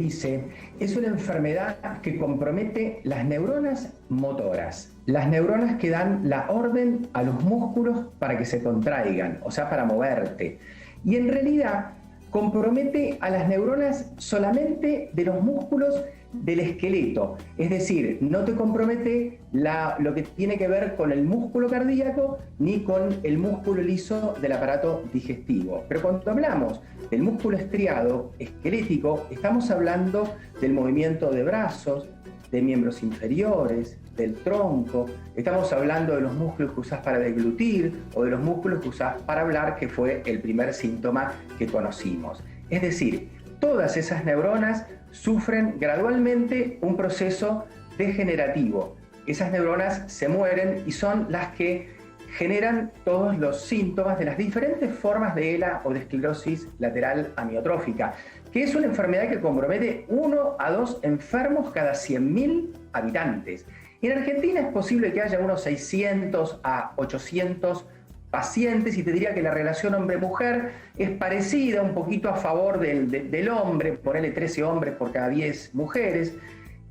dice, es una enfermedad que compromete las neuronas motoras, las neuronas que dan la orden a los músculos para que se contraigan, o sea, para moverte. Y en realidad compromete a las neuronas solamente de los músculos del esqueleto, es decir, no te compromete lo que tiene que ver con el músculo cardíaco ni con el músculo liso del aparato digestivo. Pero cuando hablamos del músculo estriado esquelético, estamos hablando del movimiento de brazos, de miembros inferiores, del tronco, estamos hablando de los músculos que usás para deglutir o de los músculos que usás para hablar, que fue el primer síntoma que conocimos. Es decir, todas esas neuronas sufren gradualmente un proceso degenerativo. Esas neuronas se mueren y son las que generan todos los síntomas de las diferentes formas de ELA o de esclerosis lateral amiotrófica, que es una enfermedad que compromete 1 a 2 enfermos cada 100.000 habitantes. En Argentina es posible que haya unos 600 a 800 pacientes, y te diría que la relación hombre-mujer es parecida, un poquito a favor del hombre, ponerle 13 hombres por cada 10 mujeres,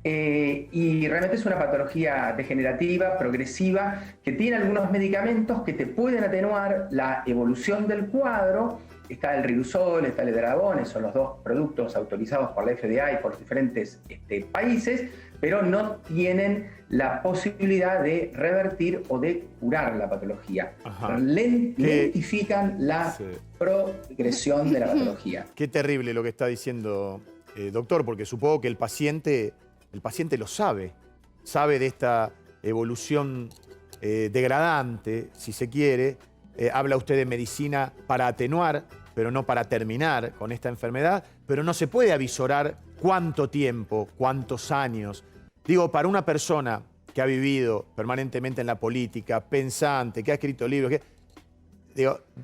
y realmente es una patología degenerativa, progresiva, que tiene algunos medicamentos que te pueden atenuar la evolución del cuadro. Está el Riluzol, está el Edragón, son los dos productos autorizados por la FDA y por los diferentes países, pero no tienen la posibilidad de revertir o de curar la patología. Lentifican la progresión de la patología. Qué terrible lo que está diciendo, doctor, porque supongo que el paciente lo sabe de esta evolución degradante, si se quiere. Habla usted de medicina para atenuar, pero no para terminar con esta enfermedad, pero no se puede avisorar cuánto tiempo, cuántos años. Digo, para una persona que ha vivido permanentemente en la política, pensante, que ha escrito libros,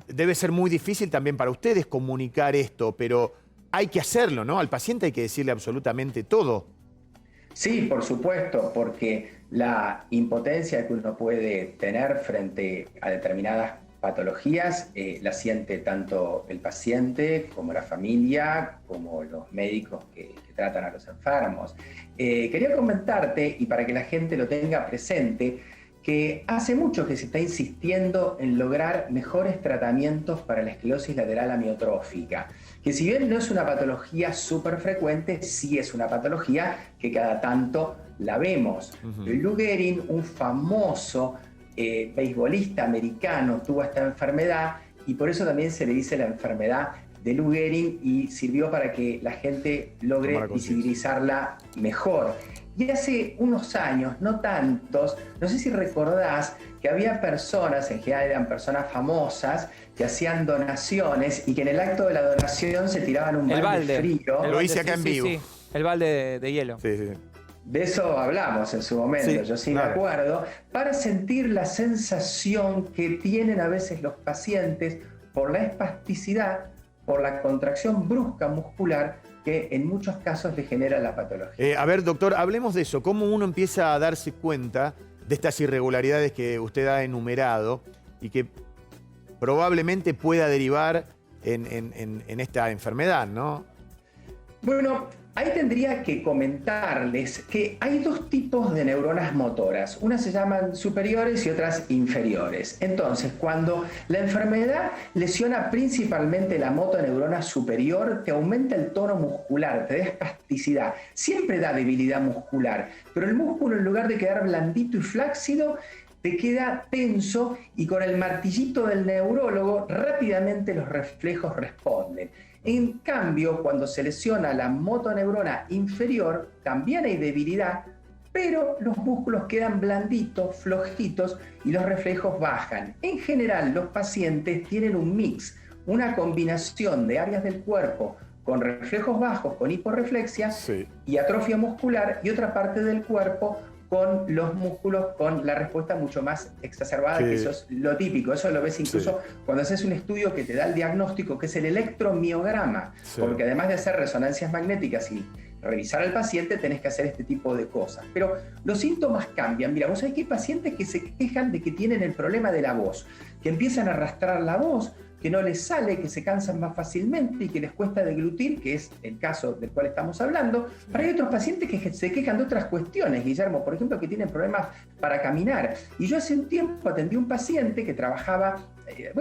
debe ser muy difícil también para ustedes comunicar esto, pero hay que hacerlo, ¿no? Al paciente hay que decirle absolutamente todo. Sí, por supuesto, porque la impotencia que uno puede tener frente a determinadas patologías la siente tanto el paciente como la familia, como los médicos que tratan a los enfermos. Quería comentarte, y para que la gente lo tenga presente, que hace mucho que se está insistiendo en lograr mejores tratamientos para la esclerosis lateral amiotrófica, que si bien no es una patología súper frecuente, sí es una patología que cada tanto la vemos. Lou Gehrig, un famoso beisbolista americano, tuvo esta enfermedad, y por eso también se le dice la enfermedad de Lou Gehrig, y sirvió para que la gente logre visibilizarla mejor. Y hace unos años, no tantos, no sé si recordás que había personas, en general eran personas famosas, que hacían donaciones y que en el acto de la donación se tiraban un balde frío. Lo hice acá en vivo. Sí, el balde de hielo. Sí, sí. De eso hablamos en su momento, yo sí me acuerdo, para sentir la sensación que tienen a veces los pacientes por la espasticidad, por la contracción brusca muscular que en muchos casos le genera la patología. A ver, doctor, hablemos de eso. ¿Cómo uno empieza a darse cuenta de estas irregularidades que usted ha enumerado y que probablemente pueda derivar en esta enfermedad, ¿no? Bueno, ahí tendría que comentarles que hay dos tipos de neuronas motoras. Unas se llaman superiores y otras inferiores. Entonces, cuando la enfermedad lesiona principalmente la motoneurona superior, te aumenta el tono muscular, te da espasticidad. Siempre da debilidad muscular, pero el músculo, en lugar de quedar blandito y flácido, te queda tenso, y con el martillito del neurólogo rápidamente los reflejos responden. En cambio, cuando se lesiona la motoneurona inferior, también hay debilidad, pero los músculos quedan blanditos, flojitos, y los reflejos bajan. En general, los pacientes tienen un mix, una combinación de áreas del cuerpo con reflejos bajos, con hiporreflexia y atrofia muscular, y otra parte del cuerpo con los músculos con la respuesta mucho más exacerbada, que eso es lo típico. Eso lo ves incluso cuando haces un estudio que te da el diagnóstico, que es el electromiograma, porque además de hacer resonancias magnéticas y revisar al paciente, tenés que hacer este tipo de cosas. Pero los síntomas cambian. Mira, vos sabés que hay pacientes que se quejan de que tienen el problema de la voz, que empiezan a arrastrar la voz, que no les sale, que se cansan más fácilmente y que les cuesta deglutir, que es el caso del cual estamos hablando. Pero hay otros pacientes que se quejan de otras cuestiones, Guillermo, por ejemplo, que tienen problemas para caminar. Y yo hace un tiempo atendí a un paciente que trabajaba,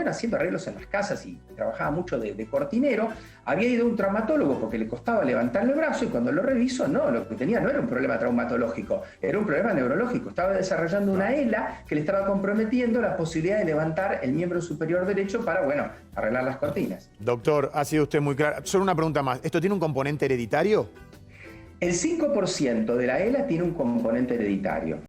haciendo arreglos en las casas y trabajaba mucho de cortinero. Había ido a un traumatólogo porque le costaba levantarle el brazo y cuando lo revisó, no, lo que tenía no era un problema traumatológico, era un problema neurológico. Estaba desarrollando una ELA que le estaba comprometiendo la posibilidad de levantar el miembro superior derecho para, arreglar las cortinas. Doctor, ha sido usted muy claro. Solo una pregunta más. ¿Esto tiene un componente hereditario? El 5% de la ELA tiene un componente hereditario.